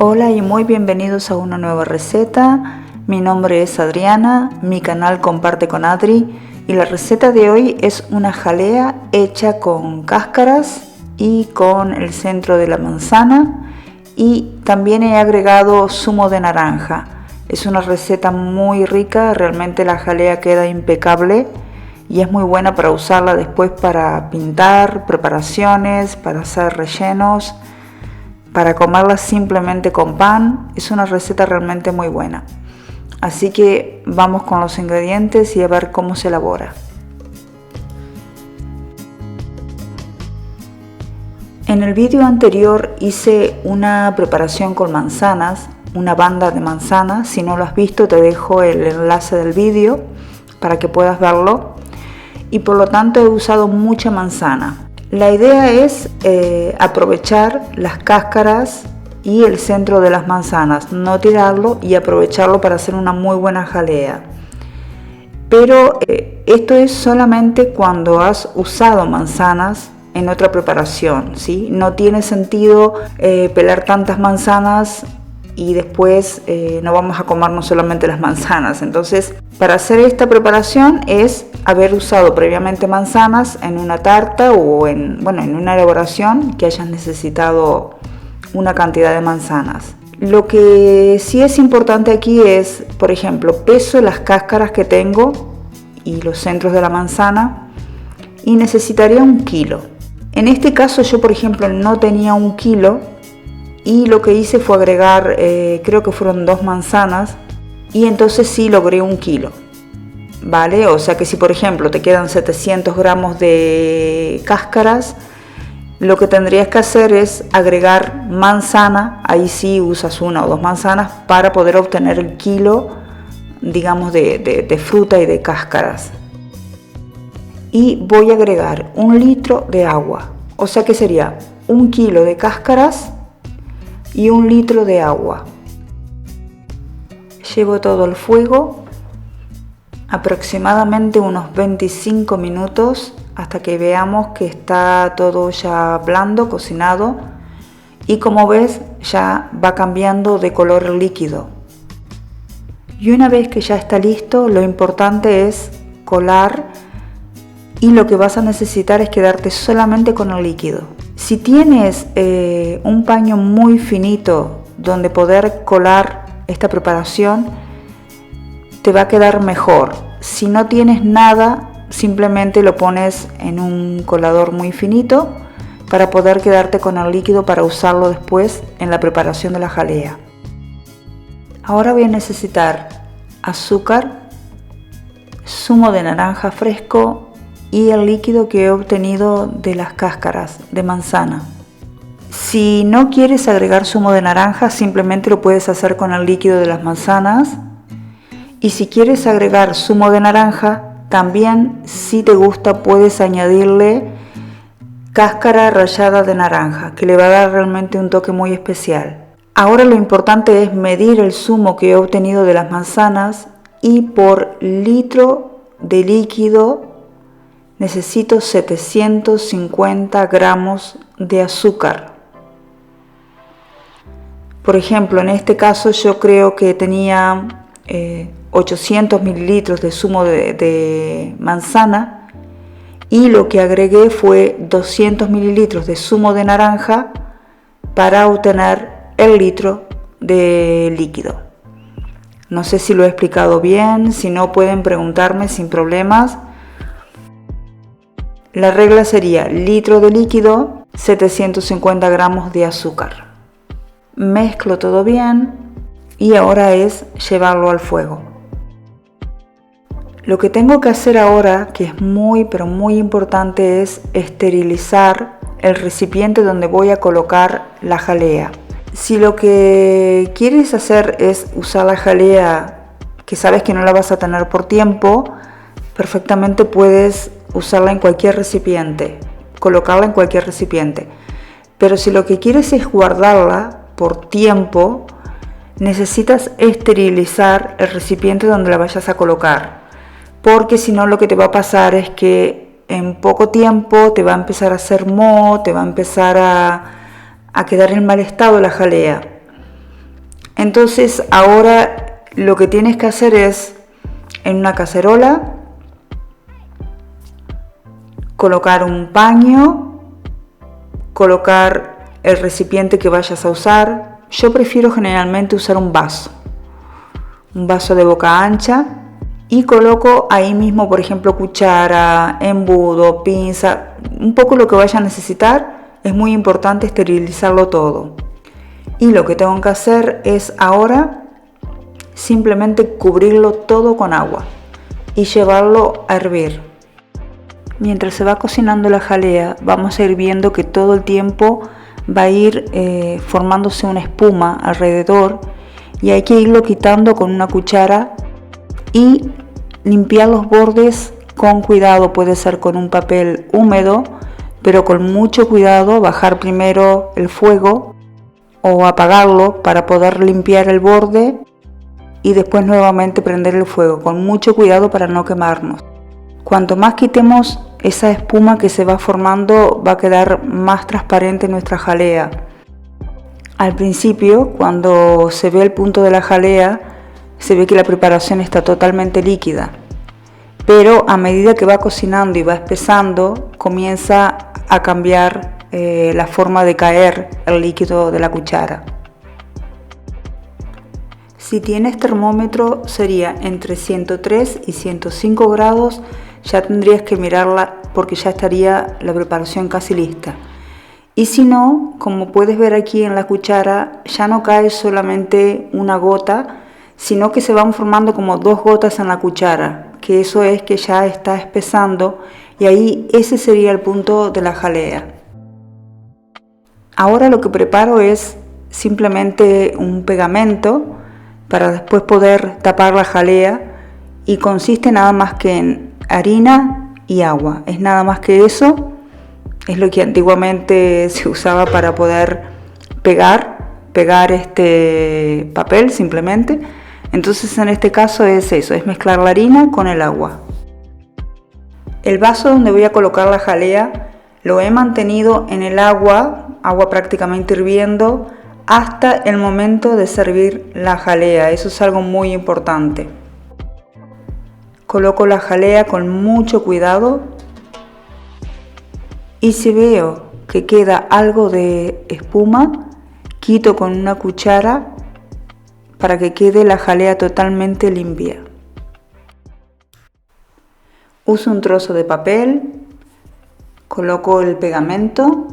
Hola y muy bienvenidos a una nueva receta. Mi nombre es Adriana, mi canal Comparte con Adri y la receta de hoy es una jalea hecha con cáscaras y con el centro de la manzana, y también he agregado zumo de naranja. Es una receta muy rica, realmente la jalea queda impecable y es muy buena para usarla después para pintar, preparaciones, para hacer rellenos, para comerla simplemente con pan. Es una receta realmente muy buena. Así que vamos con los ingredientes y a ver cómo se elabora. En el vídeo anterior hice una preparación con manzanas, una banda de manzanas. Si no lo has visto, te dejo el enlace del vídeo para que puedas verlo. Y por lo tanto he usado mucha manzana. La idea es aprovechar las cáscaras y el centro de las manzanas, no tirarlo y aprovecharlo para hacer una muy buena jalea. Pero esto es solamente cuando has usado manzanas en otra preparación, ¿sí? No tiene sentido pelar tantas manzanas y después no vamos a comernos solamente las manzanas. Entonces, para hacer esta preparación es haber usado previamente manzanas en una tarta o en una elaboración que hayas necesitado una cantidad de manzanas. Lo que sí es importante aquí es, por ejemplo, peso las cáscaras que tengo y los centros de la manzana y necesitaría 1 kilo. En este caso yo, por ejemplo, no tenía 1 kilo y lo que hice fue agregar, creo que fueron 2 manzanas, y entonces sí logré 1 kilo. ¿Vale? O sea que si por ejemplo te quedan 700 gramos de cáscaras, lo que tendrías que hacer es agregar manzana, ahí sí usas 1 o 2 manzanas para poder obtener el kilo, digamos, de fruta y de cáscaras. Y voy a agregar 1 litro de agua, o sea que sería 1 kilo de cáscaras y 1 litro de agua. Llevo todo al fuego aproximadamente unos 25 minutos hasta que veamos que está todo ya blando, cocinado, y como ves ya va cambiando de color líquido. Y una vez que ya está listo, lo importante es colar, y lo que vas a necesitar es quedarte solamente con el líquido. Si tienes un paño muy finito donde poder colar esta preparación, te va a quedar mejor. Si no tienes nada, simplemente lo pones en un colador muy finito para poder quedarte con el líquido para usarlo después en la preparación de la jalea. Ahora voy a necesitar azúcar, zumo de naranja fresco y el líquido que he obtenido de las cáscaras de manzana. Si no quieres agregar zumo de naranja, simplemente lo puedes hacer con el líquido de las manzanas. Y si quieres agregar zumo de naranja, también, si te gusta, puedes añadirle cáscara rallada de naranja, que le va a dar realmente un toque muy especial. Ahora lo importante es medir el zumo que he obtenido de las manzanas, y por litro de líquido necesito 750 gramos de azúcar. Por ejemplo, en este caso yo creo que tenía 800 mililitros de zumo de manzana, y lo que agregué fue 200 mililitros de zumo de naranja para obtener el litro de líquido. No sé si lo he explicado bien, si no pueden preguntarme sin problemas. La regla sería litro de líquido, 750 gramos de azúcar. Mezclo todo bien y ahora es llevarlo al fuego. Lo que tengo que hacer ahora, que es muy pero muy importante, es esterilizar el recipiente donde voy a colocar la jalea. Si lo que quieres hacer es usar la jalea que sabes que no la vas a tener por tiempo, perfectamente puedes usarla en cualquier recipiente, colocarla en cualquier recipiente. Pero si lo que quieres es guardarla por tiempo, necesitas esterilizar el recipiente donde la vayas a colocar, porque si no lo que te va a pasar es que en poco tiempo te va a empezar a hacer moho, te va a empezar a quedar en mal estado la jalea. Entonces ahora lo que tienes que hacer es, en una cacerola, colocar un paño, colocar el recipiente que vayas a usar. Yo prefiero generalmente usar un vaso de boca ancha, y coloco ahí mismo, por ejemplo, cuchara, embudo, pinza, un poco lo que vaya a necesitar. Es muy importante esterilizarlo todo. Y lo que tengo que hacer es ahora simplemente cubrirlo todo con agua y llevarlo a hervir. Mientras se va cocinando la jalea, vamos a ir viendo que todo el tiempo va a ir formándose una espuma alrededor, y hay que irlo quitando con una cuchara y limpiar los bordes con cuidado. Puede ser con un papel húmedo, pero con mucho cuidado. Bajar primero el fuego o apagarlo para poder limpiar el borde, y después nuevamente prender el fuego con mucho cuidado para no quemarnos. Cuanto más quitemos esa espuma que se va formando, va a quedar más transparente nuestra jalea. Al principio, cuando se ve el punto de la jalea, se ve que la preparación está totalmente líquida, pero a medida que va cocinando y va espesando, comienza a cambiar la forma de caer el líquido de la cuchara. Si tienes termómetro, sería entre 103 y 105 grados. Ya tendrías que mirarla porque ya estaría la preparación casi lista. Y si no, como puedes ver aquí en la cuchara, ya no cae solamente una gota, sino que se van formando como 2 gotas en la cuchara, que eso es que ya está espesando, y ahí ese sería el punto de la jalea. Ahora lo que preparo es simplemente un pegamento para después poder tapar la jalea, y consiste nada más que en harina y agua. Es nada más que eso. Es lo que antiguamente se usaba para poder pegar este papel simplemente. Entonces en este caso es eso, es mezclar la harina con el agua. El vaso donde voy a colocar la jalea lo he mantenido en el agua prácticamente hirviendo, hasta el momento de servir la jalea. Eso es algo muy importante. Coloco la jalea con mucho cuidado, y si veo que queda algo de espuma, quito con una cuchara para que quede la jalea totalmente limpia. Uso un trozo de papel, coloco el pegamento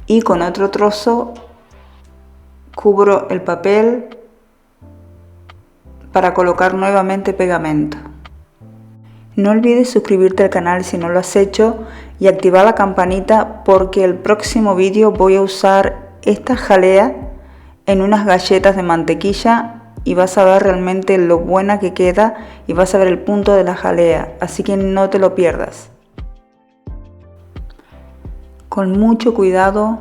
y con otro trozo cubro el papel para colocar nuevamente pegamento. No olvides suscribirte al canal si no lo has hecho y activar la campanita, porque el próximo vídeo voy a usar esta jalea en unas galletas de mantequilla y vas a ver realmente lo buena que queda y vas a ver el punto de la jalea, así que no te lo pierdas. Con mucho cuidado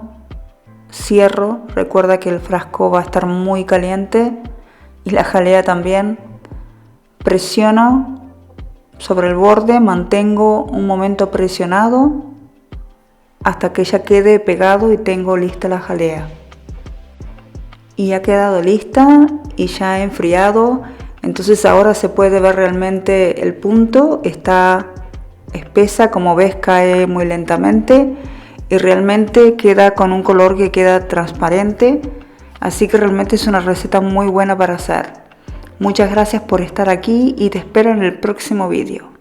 cierro, recuerda que el frasco va a estar muy caliente y la jalea también. Presiono sobre el borde, mantengo un momento presionado hasta que ya quede pegado y tengo lista la jalea. Y ha quedado lista y ya ha enfriado, entonces ahora se puede ver realmente el punto. Está espesa, como ves cae muy lentamente y realmente queda con un color que queda transparente, así que realmente es una receta muy buena para hacer. Muchas gracias por estar aquí y te espero en el próximo vídeo.